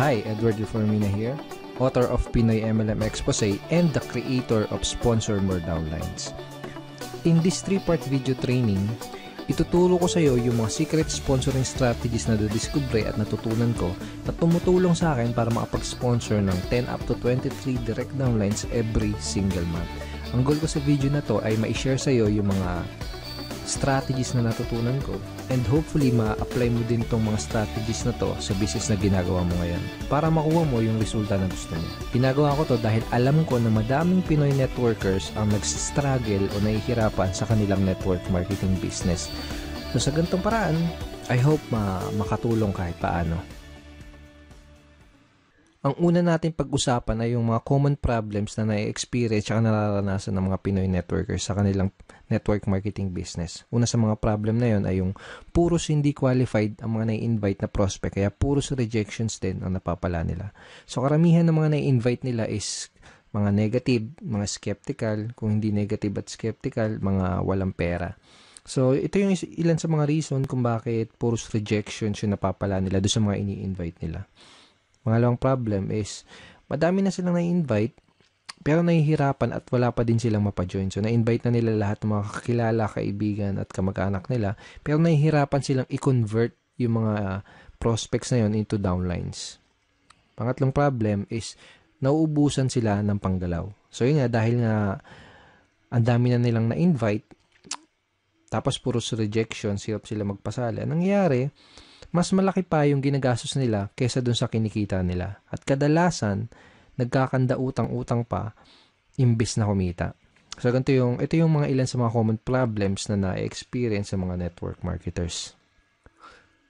Hi, Edward Reformina here, author of Pinoy MLM Expose and the creator of Sponsor More Downlines. In this 3-part video training, ituturo ko sa iyo yung mga secret sponsoring strategies na nadiskubre at natutunan ko na tumutulong sa akin para makapag-sponsor ng 10 up to 23 direct downlines every single month. Ang goal ko sa video na to ay ma-share sa iyo yung mga strategies na natutunan ko and hopefully ma-apply mo din itong mga strategies na to sa business na ginagawa mo ngayon para makuha mo yung resulta na gusto mo. Ginagawa ko to dahil alam ko na madaming Pinoy networkers ang nagsistruggle o nahihirapan sa kanilang network marketing business. So sa ganitong paraan, I hope makatulong kahit paano. Ang una natin pag-usapan ay yung mga common problems na na-experience at nararanasan ng mga Pinoy networkers sa kanilang network marketing business. Una sa mga problem na yon ay yung puros hindi qualified ang mga na-invite na prospect, kaya puros rejections din ang napapala nila. So karamihan ng mga na-invite nila is mga negative, mga skeptical, kung hindi negative at skeptical, mga walang pera. So ito yung ilan sa mga reason kung bakit puros rejections yung napapala nila doon sa mga ini-invite nila. Pangalawang problem is, madami na silang na-invite, pero nahihirapan at wala pa din silang mapajoin. So, na-invite na nila lahat ng mga kakilala, kaibigan at kamag-anak nila, pero nahihirapan silang i-convert yung mga prospects na yon into downlines. Pangatlong problem is, nauubusan sila ng panggalaw. So, yun nga, dahil nga ang dami na nilang na-invite, tapos puros rejection, hirap sila magpasali. Anong nangyayari? Mas malaki pa yung ginagastos nila kaysa dun sa kinikita nila. At kadalasan, nagkakanda utang-utang pa imbis na kumita. So, ito yung mga ilan sa mga common problems na na-experience sa mga network marketers.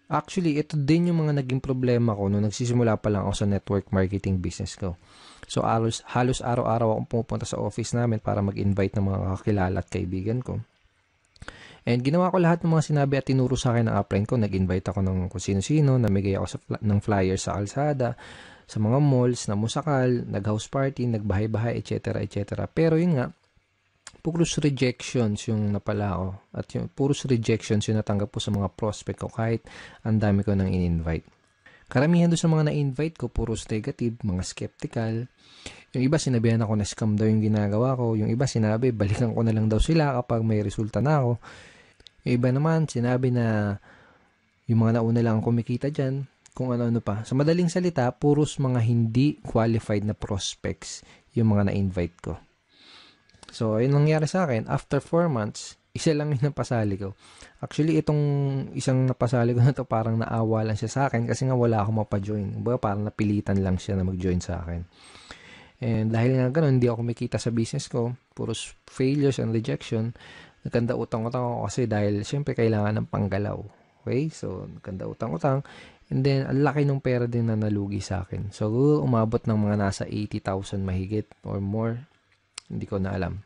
Actually, ito din yung mga naging problema ko nung nagsisimula pa lang ako sa network marketing business ko. So, halos araw-araw akong pumupunta sa office namin para mag-invite ng mga kakilala at kaibigan ko. And ginawa ko lahat ng mga sinabi at tinuro sa akin ng upline ko. Nag-invite ako ng kung sino-sino, namigay ako ng flyer sa kalsada, sa mga malls, na musakal, nag-house party, nagbahay-bahay, etc. etc. Pero yun nga, puros rejections yung napala ko. At yung puros rejections yung natanggap ko sa mga prospect ko kahit ang dami ko nang in-invite. Karamihan doon sa mga na-invite ko, puros negative, mga skeptical. Yung iba sinabihan ako na scam daw yung ginagawa ko. Yung iba sinabi, balikan ko na lang daw sila kapag may resulta na ako. Yung iba naman, sinabi na yung mga nauna lang kumikita dyan, kung ano-ano pa. Sa madaling salita, puros mga hindi qualified na prospects yung mga na-invite ko. So, ayun nangyari sa akin. After 4 months, isa lang yung napasali ko. Actually, itong isang napasali ko na to parang naawa lang siya sa akin kasi nga wala akong mapajoin. Parang napilitan lang siya na mag-join sa akin. And dahil nga ganun, hindi ako kumikita sa business ko. Puros failures and rejection. Nagkanda utang-utang ako kasi dahil syempre kailangan ng panggalaw. Okay? So, nagkanda utang-utang. And then, ang laki ng pera din na nalugi sa akin. So, umabot ng mga nasa 80,000 mahigit or more. Hindi ko na alam.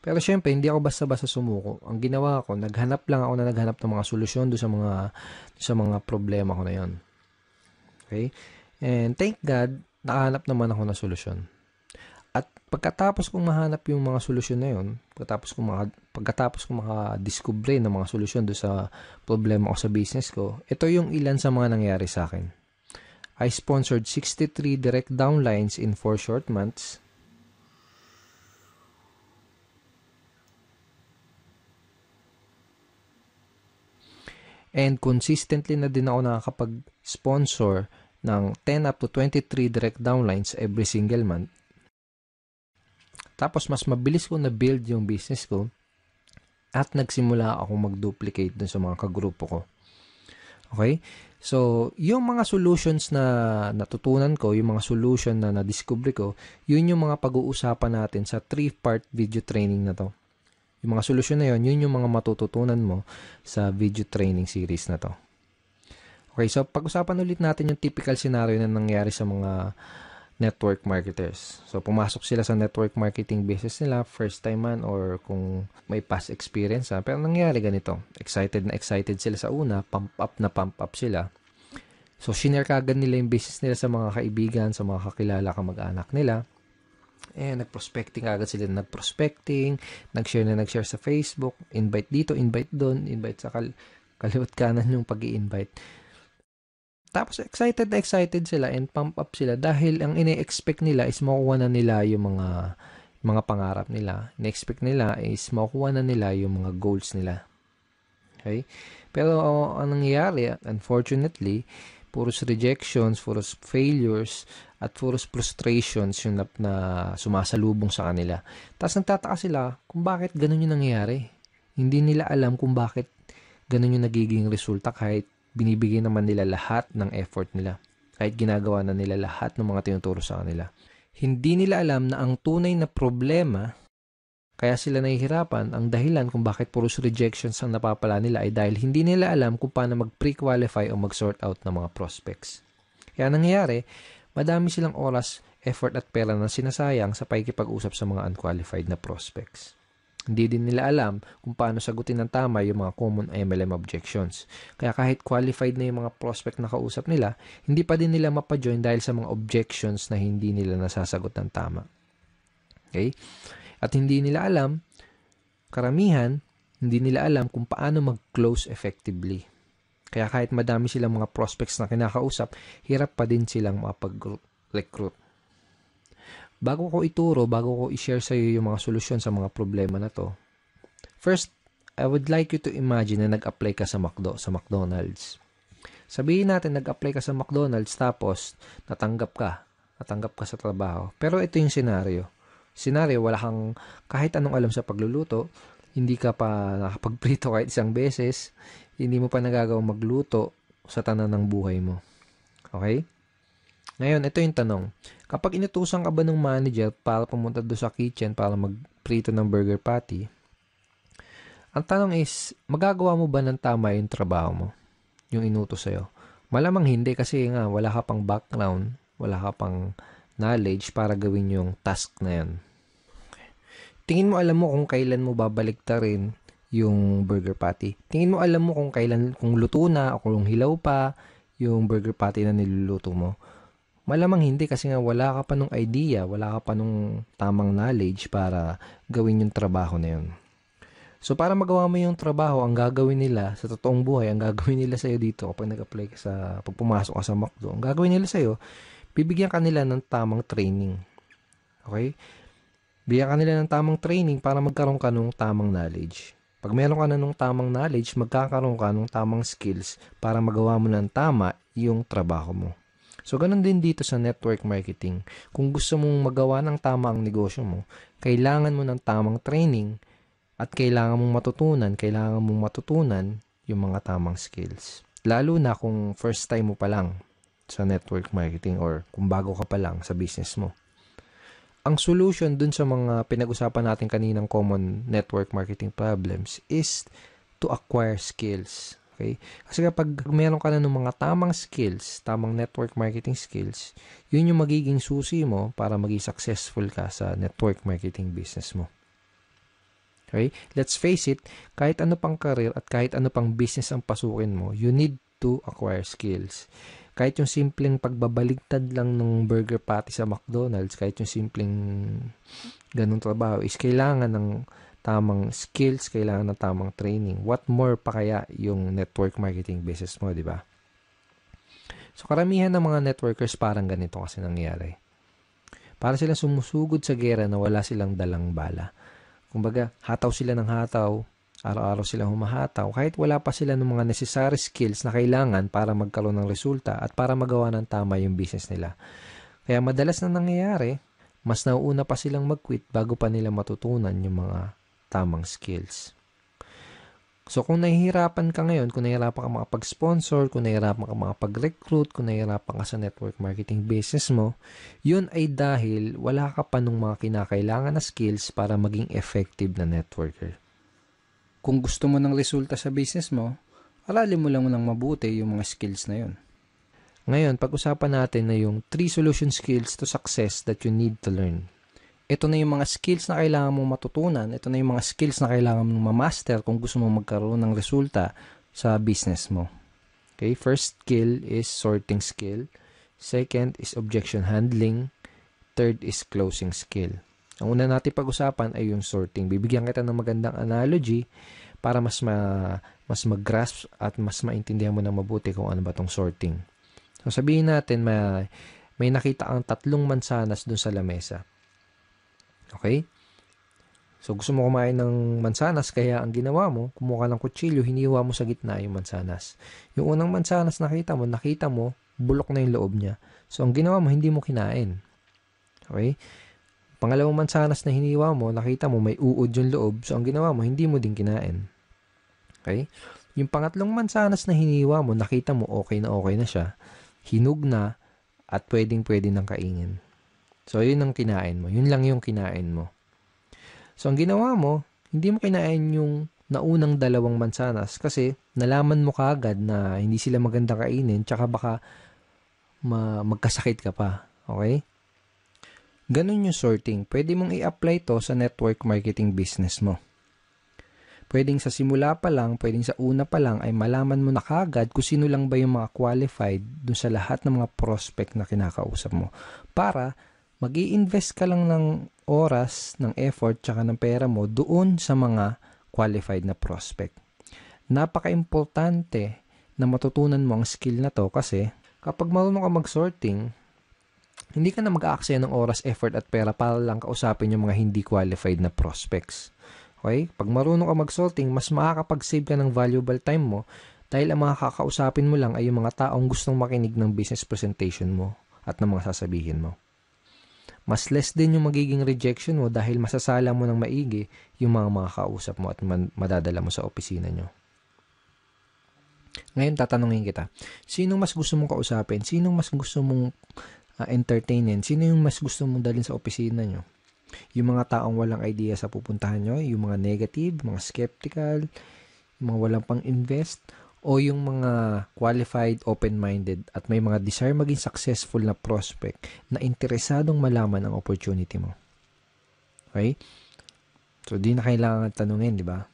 Pero syempre, hindi ako basta-basta sumuko. Ang ginawa ko, naghanap ng mga solusyon doon sa mga problema ko na yon. Okay? And thank God, nakahanap naman ako ng solusyon. At pagkatapos kong mahanap yung mga solusyon na yun, pagkatapos kong makadiskubre ng mga solusyon doon sa problema ko sa business ko, ito yung ilan sa mga nangyari sa akin. I sponsored 63 direct downlines in 4 short months. And consistently na din ako nakakapag-sponsor ng 10 up to 23 direct downlines every single month. Tapos, mas mabilis ko na-build yung business ko at nagsimula akong mag-duplicate dun sa mga kagrupo ko. Okay? So, yung mga solutions na natutunan ko, yung mga solution na na-discover ko, yun yung mga pag-uusapan natin sa 3-part video training na to. Yung mga solusyon na yun yung mga matututunan mo sa video training series na to. Okay, so pag-usapan ulit natin yung typical scenario na nangyari sa mga network marketers. So, pumasok sila sa network marketing business nila, first time man or kung may past experience. Pero nangyari ganito, excited sila sa una, pump up sila. So, shinare kagad nila yung business nila sa mga kaibigan, sa mga kakilala, kamag-anak nila. Nag-prospecting agad sila, nag-share sa Facebook, invite dito, invite doon, invite sa kaliwat kanan yung pag-i-invite. Tapos excited na excited sila and pump up sila dahil ang ine-expect nila is makuha na nila yung mga pangarap nila. Ine-expect nila is makuha na nila yung mga goals nila. Okay? Pero ang nangyayari, unfortunately, puros rejections, puros failures, at puros frustrations yung na sumasalubong sa kanila. Tapos nagtataka sila kung bakit ganun yung nangyayari. Hindi nila alam kung bakit ganun yung nagiging resulta kahit binibigay naman nila lahat ng effort nila. Kahit ginagawa na nila lahat ng mga tinuturo sa kanila. Hindi nila alam na ang tunay na problema kaya sila nahihirapan, ang dahilan kung bakit puros rejections ang napapala nila ay dahil hindi nila alam kung paano mag-pre-qualify o mag-sort out ng mga prospects. Kaya nangyayari, madami silang oras, effort at pera na sinasayang sa pakikipag-usap sa mga unqualified na prospects. Hindi din nila alam kung paano sagutin ng tama yung mga common MLM objections. Kaya kahit qualified na yung mga prospect na kausap nila, hindi pa din nila mapajoin dahil sa mga objections na hindi nila nasasagot ng tama. Okay? At hindi nila alam, karamihan, hindi nila alam kung paano mag-close effectively. Kaya kahit madami silang mga prospects na kinakausap, hirap pa din silang makapag-recruit. Bago ko ituro, bago ko i-share sa iyo yung mga solusyon sa mga problema na to, first, I would like you to imagine na nag-apply ka sa McDonald's. Sabihin natin, nag-apply ka sa McDonald's tapos natanggap ka sa trabaho. Pero ito yung scenario, wala kang kahit anong alam sa pagluluto, hindi ka pa nakapagprito kahit isang beses, hindi mo pa nagagawang magluto sa tanan ng buhay mo. Okay? Ngayon, ito yung tanong. Kapag inutusan ka ba ng manager para pumunta doon sa kitchen para magprito ng burger patty, ang tanong is, magagawa mo ba ng tama yung trabaho mo? Yung inutos sa'yo? Malamang hindi kasi nga wala ka pang background, wala ka pang knowledge para gawin yung task na yan. Tingin mo alam mo kung kailan mo babaliktarin yung burger patty. Tingin mo alam mo kung luto na o kung hilaw pa yung burger patty na niluluto mo. Malamang hindi kasi nga wala ka pa nung idea, wala ka pa nung tamang knowledge para gawin yung trabaho na yun. So para magawa mo yung trabaho, ang gagawin nila sa totoong buhay, ang gagawin nila sa'yo dito kapag nag-apply ka pag pumasok ka sa McDo, ang gagawin nila sa'yo, bibigyan ka nila ng tamang training. Okay? Bigyan ka nila ng tamang training para magkaroon ka ng tamang knowledge. Pag meron ka na ng tamang knowledge, magkakaroon ka ng tamang skills para magawa mo ng tama yung trabaho mo. So, ganun din dito sa network marketing. Kung gusto mong magawa ng tama ang negosyo mo, kailangan mo ng tamang training at kailangan mong matutunan yung mga tamang skills. Lalo na kung first time mo pa lang sa network marketing or kung bago ka pa lang sa business mo. Ang solution dun sa mga pinag-usapan natin kaninang common network marketing problems is to acquire skills. Okay? Kasi kapag meron ka na ng mga tamang skills, tamang network marketing skills, yun yung magiging susi mo para maging successful ka sa network marketing business mo. Okay? Let's face it, kahit ano pang career at kahit ano pang business ang pasukin mo, you need to acquire skills. Kahit yung simpleng pagbabaligtad lang ng burger patty sa McDonald's, kahit yung simpleng ganung trabaho, is kailangan ng tamang skills, kailangan ng tamang training. What more pa kaya yung network marketing business mo, di ba? So, karamihan ng mga networkers parang ganito kasi nangyayari. Para silang sumusugod sa gera na wala silang dalang bala. Kumbaga, hataw sila ng hataw, araw-araw silang humahataw, kahit wala pa sila ng mga necessary skills na kailangan para magkaroon ng resulta at para magawa ng tama yung business nila. Kaya madalas na nangyayari, mas nauuna pa silang mag-quit bago pa nila matutunan yung mga tamang skills. So, kung nahihirapan ka ngayon, kung nahihirapan ka makapag-sponsor, kung nahihirapan ka makapag-recruit, kung nahihirapan ka sa network marketing business mo, yun ay dahil wala ka pa nung mga kinakailangan na skills para maging effective na networker. Kung gusto mo ng resulta sa business mo, aralin mo lang ng mabuti yung mga skills na yun. Ngayon, pag-usapan natin na yung 3 solution skills to success that you need to learn. Ito na yung mga skills na kailangan mong matutunan. Ito na yung mga skills na kailangan mong ma-master kung gusto mong magkaroon ng resulta sa business mo. Okay? First skill is sorting skill. Second is objection handling. Third is closing skill. Ang una natin pag-usapan ay yung sorting. Bibigyan kita ng magandang analogy para mas mag-grasp at mas maintindihan mo na mabuti kung ano ba tong sorting. So sabihin natin may nakita kang 3 mansanas dun sa lamesa. Okay? So gusto mo kumain ng mansanas, kaya ang ginawa mo, kumuha ka ng kutsilyo, hiniwa mo sa gitna yung mansanas. Yung unang mansanas nakita mo, bulok na yung loob niya. So ang ginawa mo, hindi mo kinain. Okay? Pangalawang mansanas na hiniwa mo, nakita mo may uod yung loob. So ang ginawa mo, hindi mo din kinain. Okay? Yung pangatlong mansanas na hiniwa mo, nakita mo okay na siya. Hinog na at pwedeng-pwede nang kainin. So yun ang kinain mo. Yun lang yung kinain mo. So, ang ginawa mo, hindi mo kinain yung naunang 2 mansanas kasi nalaman mo kaagad na hindi sila maganda kainin tsaka baka magkasakit ka pa. Okay? Ganun yung sorting. Pwede mong i-apply to sa network marketing business mo. Pwedeng sa simula pa lang, pwedeng sa una pa lang ay malaman mo na kaagad kung sino lang ba yung mga qualified dun sa lahat ng mga prospect na kinakausap mo. Para mag-i-invest ka lang ng oras, ng effort, tsaka ng pera mo doon sa mga qualified na prospect. Napaka-importante na matutunan mo ang skill na to kasi kapag marunong ka mag-sorting, hindi ka na mag-aaksaya ng oras, effort at pera para lang kausapin yung mga hindi qualified na prospects. Okay? Pag marunong ka mag-sorting, mas makakapag-save ka ng valuable time mo dahil ang mga kakausapin mo lang ay yung mga taong gustong makinig ng business presentation mo at ng mga sasabihin mo. Mas less din yung magiging rejection mo dahil masasala mo ng maigi yung mga kausap mo at madadala mo sa opisina nyo. Ngayon, tatanungin kita, sino mas gusto mong kausapin? Sino mas gusto mong entertainin? Sino yung mas gusto mong dalhin sa opisina nyo? Yung mga taong walang idea sa pupuntahan nyo? Yung mga negative, mga skeptical, yung mga walang pang-invest? O yung mga qualified, open-minded at may mga desire maging successful na prospect na interesadong malaman ang opportunity mo. Okay? So, di na kailangan tanungin, di ba?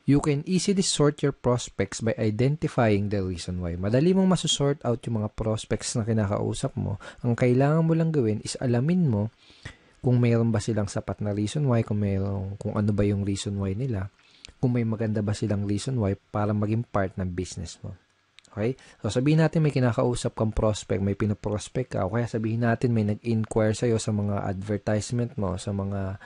You can easily sort your prospects by identifying the reason why. Madali mong masusort out yung mga prospects na kinakausap mo. Ang kailangan mo lang gawin is alamin mo kung mayroon ba silang sapat na reason why, kung ano ba yung reason why nila, kung may maganda ba silang reason why para maging part ng business mo. Okay? So, sabihin natin may kinakausap kang prospect, may pinoprospect ka, o kaya sabihin natin may nag-inquire sa'yo sa mga advertisement mo, sa mga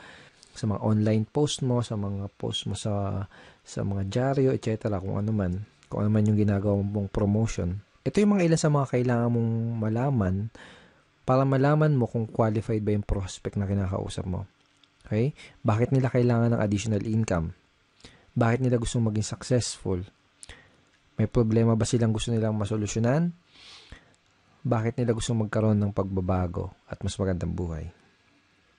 online post mo, sa mga post mo sa mga dyaryo, etc. Kung ano man yung ginagawa mong promotion. Ito yung mga ilan sa mga kailangan mong malaman para malaman mo kung qualified ba yung prospect na kinakausap mo. Okay? Bakit nila kailangan ng additional income? Bakit nila gustong maging successful? May problema ba silang gusto nilang masolusyonan? Bakit nila gustong magkaroon ng pagbabago at mas magandang buhay?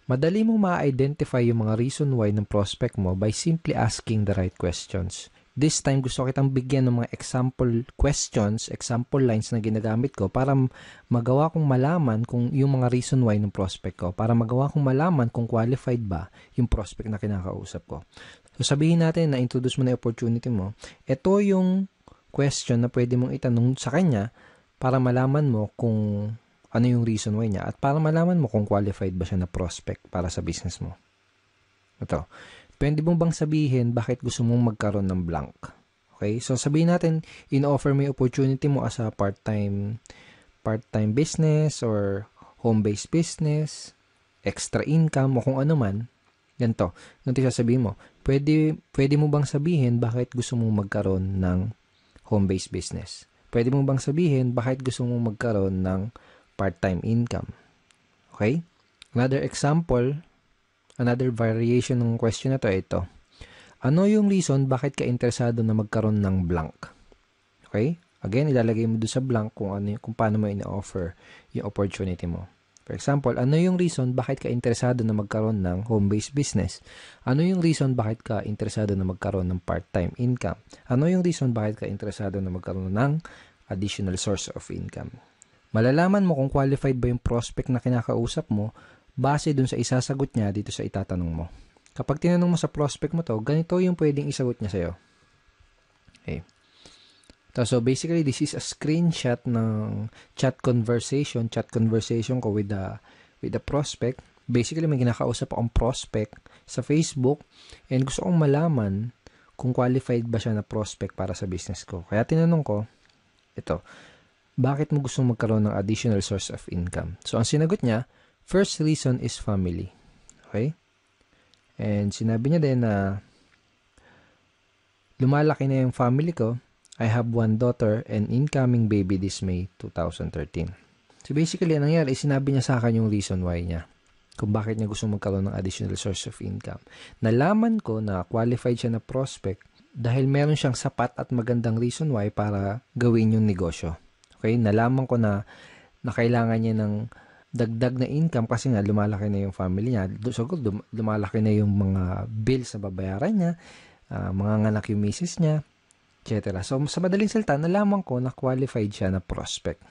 Madali mong ma-identify yung mga reason why ng prospect mo by simply asking the right questions. This time, gusto kitang bigyan ng mga example questions, example lines na ginagamit ko para magawa kong malaman kung yung mga reason why ng prospect ko, para magawa kong malaman kung qualified ba yung prospect na kinakausap ko. So, sabihin natin na introduce mo na yung opportunity mo. Ito yung question na pwede mong itanong sa kanya para malaman mo kung ano yung reason why niya at para malaman mo kung qualified ba siya na prospect para sa business mo. Ito. Pwede mo bang sabihin bakit gusto mong magkaroon ng blank? Okay? So, sabihin natin, in-offer mo yung opportunity mo as a part-time business or home-based business, extra income o kung ano man. Ganito sasabihin mo. Pwede mo bang sabihin bakit gusto mong magkaroon ng home-based business? Pwede mo bang sabihin bakit gusto mong magkaroon ng part-time income? Okay? Another example, another variation ng question na to ay ito. Ano yung reason bakit ka interesado na magkaroon ng blank? Okay? Again, ilalagay mo doon sa blank kung paano mo ina-offer yung opportunity mo. For example, ano yung reason bakit ka interesado na magkaroon ng home-based business? Ano yung reason bakit ka interesado na magkaroon ng part-time income? Ano yung reason bakit ka interesado na magkaroon ng additional source of income? Malalaman mo kung qualified ba yung prospect na kinakausap mo base dun sa isasagot niya dito sa itatanong mo. Kapag tinanong mo sa prospect mo to, ganito yung pwedeng isagot niya sa'yo. Okay. So basically, this is a screenshot ng chat conversation ko with the prospect. Basically, may kinakausap akong prospect sa Facebook and gusto kong malaman kung qualified ba siya na prospect para sa business ko. Kaya tinanong ko, ito, bakit mo gustong magkaroon ng additional source of income? So, ang sinagot niya, first reason is family. Okay? And sinabi niya din na lumalaki na yung family ko. I have one daughter and incoming baby this May 2013. So basically, ang nangyari, sinabi niya sa akin yung reason why niya. Kung bakit niya gusto magkaroon ng additional source of income. Nalaman ko na qualified siya na prospect dahil meron siyang sapat at magandang reason why para gawin yung negosyo. Okay? Nalaman ko na kailangan niya ng dagdag na income kasi nga lumalaki na yung family niya. So, lumalaki na yung mga bills na babayaran niya, mga nganak yung misis niya, etc. So, sa madaling salita, nalaman ko na qualified siya na prospect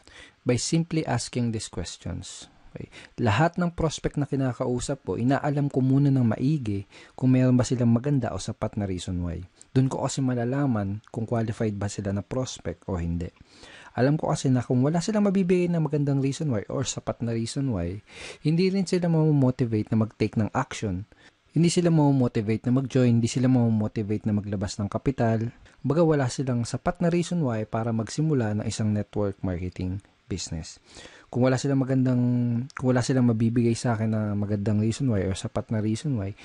by simply asking these questions. Okay. Lahat ng prospect na kinakausap ko, inaalam ko muna ng maigi kung meron ba silang maganda o sapat na reason why. Doon ko kasi malalaman kung qualified ba sila na prospect o hindi. Alam ko kasi na kung wala silang mabibigay na magandang reason why or sapat na reason why, hindi rin sila mamomotivate na mag-take ng action. Hindi sila mamomotivate na mag-join, hindi sila mamomotivate na maglabas ng kapital. Baga wala silang sapat na reason why para magsimula ng isang network marketing business. Kung wala silang mabibigay sa akin na magandang reason why or sapat na reason why,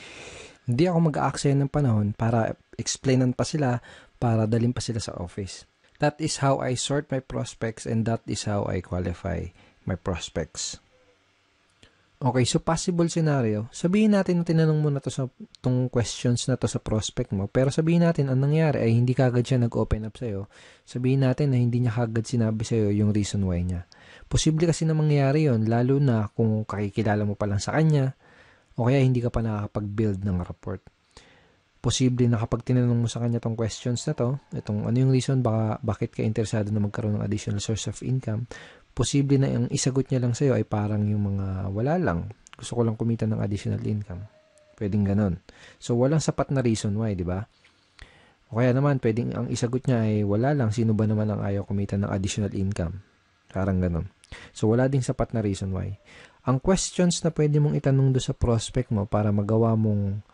hindi ako mag-aaksaya ng panahon para explainan pa sila, para dalhin pa sila sa office. That is how I sort my prospects and that is how I qualify my prospects. Okay, so possible scenario. Sabihin natin na tinanong mo na to sa tong questions na to sa prospect mo, pero sabihin natin ang nangyari ay hindi kagad siya nag-open up sa'yo. Sabihin natin na hindi niya kagad sinabi sa'yo yung reason why niya. Posible kasi na mangyari yon, lalo na kung kakikilala mo pa lang sa kanya o kaya hindi ka pa nakakapag-build ng rapport. Posible na kapag tinanong mo sa kanya tong questions na to, itong ano yung reason bakit ka interesado na magkaroon ng additional source of income, posible na yung isagot niya lang sa'yo ay parang yung mga wala lang. Gusto ko lang kumita ng additional income. Pwedeng ganun. So, walang sapat na reason why, di ba? O kaya naman, pwedeng ang isagot niya ay wala lang. Sino ba naman ang ayaw kumita ng additional income? Parang ganun. So, wala ding sapat na reason why. Ang questions na pwede mong itanong do sa prospect mo para magawa mong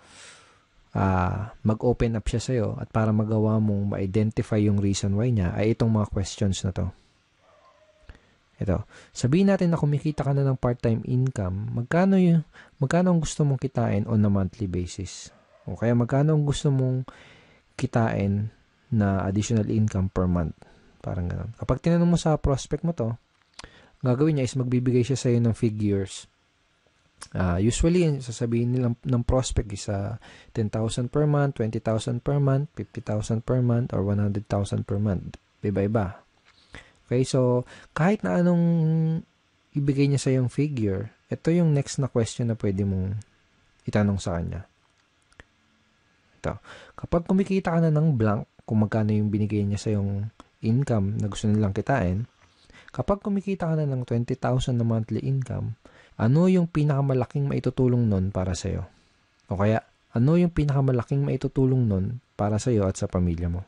mag-open up siya sa'yo at para magawa mong ma-identify yung reason why niya ay itong mga questions na to. Ito. Sabihin natin na kumikita ka na ng part-time income, magkano ang gusto mong kitain on a monthly basis? O kaya magkano ang gusto mong kitain na additional income per month? Parang gano'n. Kapag tinanong mo sa prospect mo to, gagawin niya is magbibigay siya sa'yo ng figures. Usually, sasabihin nila ng prospect is 10,000 per month, 20,000 per month, 50,000 per month, or 100,000 per month. Iba-iba. Okay, so kahit na anong ibigay niya sa yung figure, ito yung next na question na pwede mong itanong sa kanya. Ito. Kapag kumikita ka na ng blank, kung magkano yung binigay niya sa yung income na gusto nilang kitain, kapag kumikita ka na ng 20,000 na monthly income, ano yung pinakamalaking maitutulong nun para sa'yo? O kaya, ano yung pinakamalaking maitutulong nun para sa'yo at sa pamilya mo?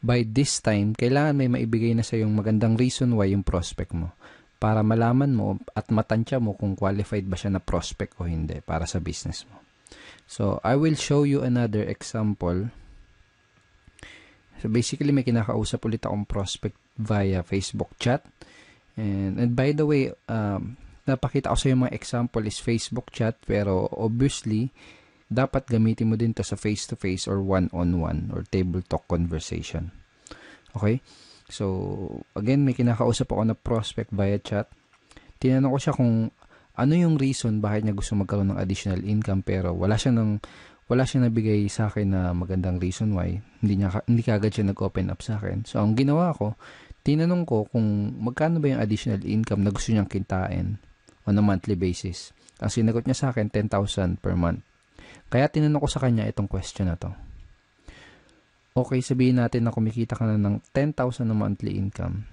By this time, kailangan may maibigay na sa yung magandang reason why yung prospect mo para malaman mo at matansya mo kung qualified ba siya na prospect o hindi para sa business mo. So, I will show you another example. So, basically, may kinakausap ulit akong prospect via Facebook chat. And by the way, napakita ko sa yung mga example is Facebook chat, pero obviously, dapat gamitin mo din to sa face-to-face or one-on-one or table talk conversation. Okay? So, again, may kinakausap ako na prospect via chat. Tinanong ko siya kung ano yung reason bakit niya gusto magkaroon ng additional income pero wala siyang nabigay sa akin na magandang reason why. Hindi kagad siya nag-open up sa akin. So, ang ginawa ko, tinanong ko kung magkano ba yung additional income na gusto niyang kitain on a monthly basis. Ang sinagot niya sa akin, 10,000 per month. Kaya tinanong ko sa kanya itong question na to. Okay, sabihin natin na kumikita ka na ng 10,000 na monthly income.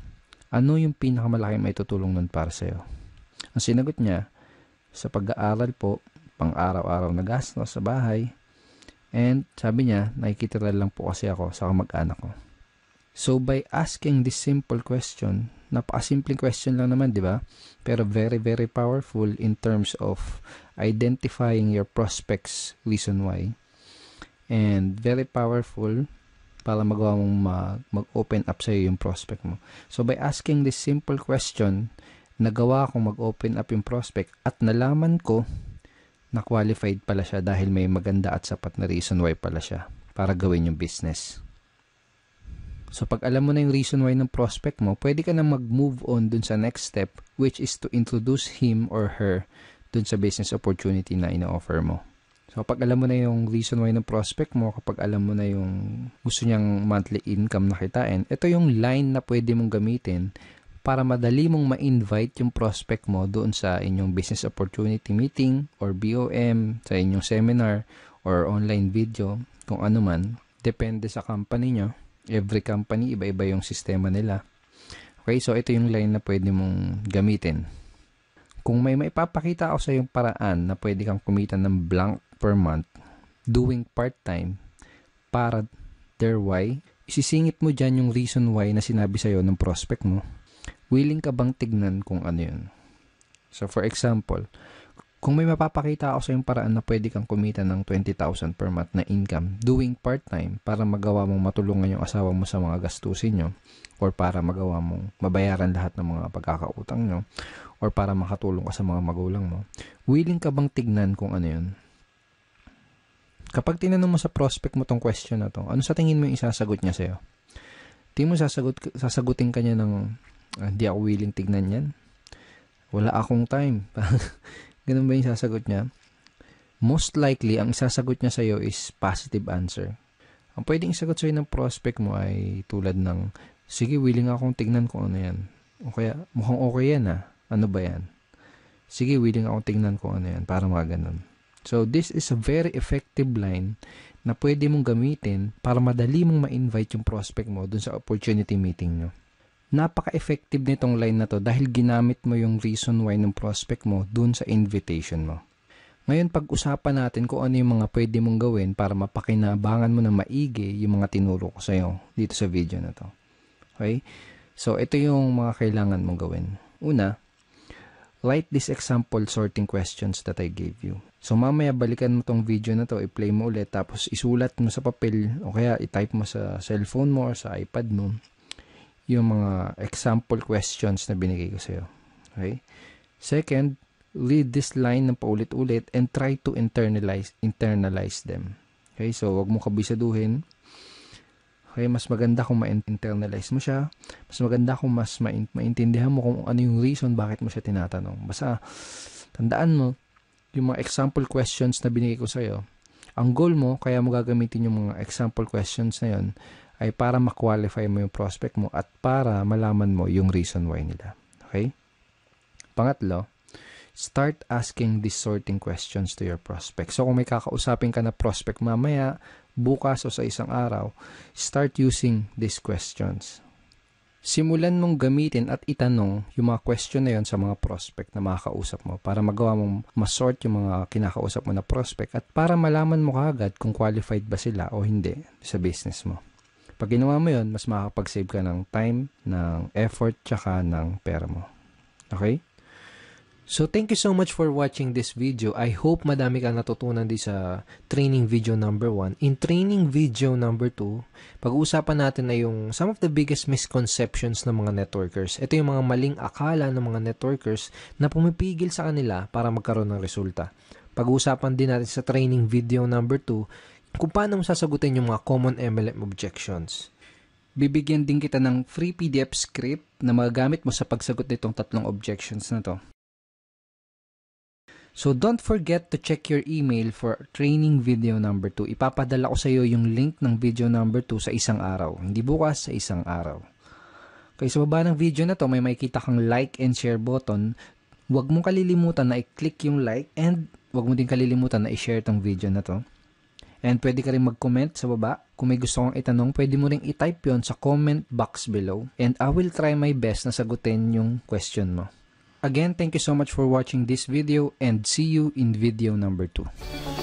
Ano yung pinakamalaki may tutulong nun para sa'yo? Ang sinagot niya, sa pag-aaral po, pang-araw-araw na gastos sa bahay. And sabi niya, nakikitira lang po kasi ako sa kamag-anak ko. So, by asking this simple question, napakasimpleng question lang naman, di ba? Pero very, very powerful in terms of identifying your prospects reason why. And very powerful para magawa mong mag-open up sa'yo yung prospect mo. So, by asking this simple question, nagawa kong mag-open up yung prospect at nalaman ko na qualified pala siya dahil may maganda at sapat na reason why pala siya para gawin yung business. So, pag alam mo na yung reason why ng prospect mo, pwede ka na mag-move on dun sa next step, which is to introduce him or her dun sa business opportunity na ina-offer mo. So, kapag alam mo na yung reason why ng prospect mo, kapag alam mo na yung gusto niyang monthly income na kitain, ito yung line na pwede mong gamitin para madali mong ma-invite yung prospect mo doon sa inyong business opportunity meeting or BOM, sa inyong seminar or online video, kung ano man. Depende sa company nyo. Every company, iba-iba yung sistema nila. Okay, so ito yung line na pwede mong gamitin. Kung may maipapakita ako sa yung paraan na pwede kang kumita ng blank per month doing part-time para their why, isisingit mo dyan yung reason why na sinabi sa'yo ng prospect mo. Willing ka bang tignan kung ano yun? So, for example, kung may mapapakita ako sa yung paraan na pwede kang kumita ng 20,000 per month na income doing part-time para magawa mong matulungan yung asawa mo sa mga gastusin nyo or para magawa mong mabayaran lahat ng mga pagkakautang nyo or para makatulong ka sa mga magulang mo, willing ka bang tignan kung ano yun? Kapag tinanong mo sa prospect mo tong question na to, ano sa tingin mo yung isasagot niya sa'yo? Tingin mo sasagutin ka niya ng hindi ako willing tignan yan? Wala akong time. Ganun ba yung sasagot niya? Most likely, ang sasagot niya sa'yo is positive answer. Ang pwedeng isagot sa'yo ng prospect mo ay tulad ng, sige, willing akong tignan kung ano yan. O kaya, mukhang okay yan ah. Ano ba yan? Sige, willing akong tignan kung ano yan. Para mga ganun. So, this is a very effective line na pwede mong gamitin para madali mong ma-invite yung prospect mo dun sa opportunity meeting nyo. Napaka-effective nitong line na to dahil ginamit mo yung reason why ng prospect mo dun sa invitation mo. Ngayon, pag-usapan natin kung ano yung mga pwede mong gawin para mapakinabangan mo na maigi yung mga tinuro ko sa'yo dito sa video na to. Okay? So, ito yung mga kailangan mong gawin. Una, write this example sorting questions that I gave you. So, mamaya balikan mo tong video na to, i-play mo ulit, tapos isulat mo sa papel o kaya i-type mo sa cellphone mo or sa iPad mo yung mga example questions na binigay ko sa'yo. Okay? Second, read this line ng paulit-ulit and try to internalize them. Okay? So, wag mo kabisaduhin. Okay? Mas maganda kung ma-internalize mo siya. Mas maganda kung mas maintindihan mo kung ano yung reason bakit mo siya tinatanong. Basta, tandaan mo, yung mga example questions na binigay ko sa'yo, ang goal mo, kaya mo gagamitin yung mga example questions na yun, ay para ma-qualify mo yung prospect mo at para malaman mo yung reason why nila. Okay? Pangatlo, start asking these sorting questions to your prospect. So, kung may kakausapin ka na prospect mamaya, bukas o sa isang araw, start using these questions. Simulan mong gamitin at itanong yung mga question na yun sa mga prospect na makakausap mo para magawa mong masort yung mga kinakausap mo na prospect at para malaman mo kaagad kung qualified ba sila o hindi sa business mo. Pag ginawa mo yun, mas makakapag-save ka ng time, ng effort, tsaka ng pera mo. Okay? So, thank you so much for watching this video. I hope madami kang natutunan din sa training video number 1. In training video number 2, pag-uusapan natin na yung some of the biggest misconceptions ng mga networkers. Ito yung mga maling akala ng mga networkers na pumipigil sa kanila para magkaroon ng resulta. Pag-uusapan din natin sa training video number 2 kung paano mo sasagutin yung mga common MLM objections. Bibigyan din kita ng free PDF script na magagamit mo sa pagsagot nitong 3 objections na to. So, don't forget to check your email for training video number 2. Ipapadala ko sa iyo yung link ng video number 2 sa isang araw. Hindi bukas, sa isang araw. Okay, sa baba ng video na to, may makikita kang like and share button. Huwag mong kalilimutan na i-click yung like and huwag mo din kalilimutan na i-share tong video na to. And pwede ka rin mag-comment sa baba. Kung may gusto kong itanong, pwede mo rin i-type yon sa comment box below. And I will try my best na sagutin yung question mo. Again, thank you so much for watching this video and see you in video number 2.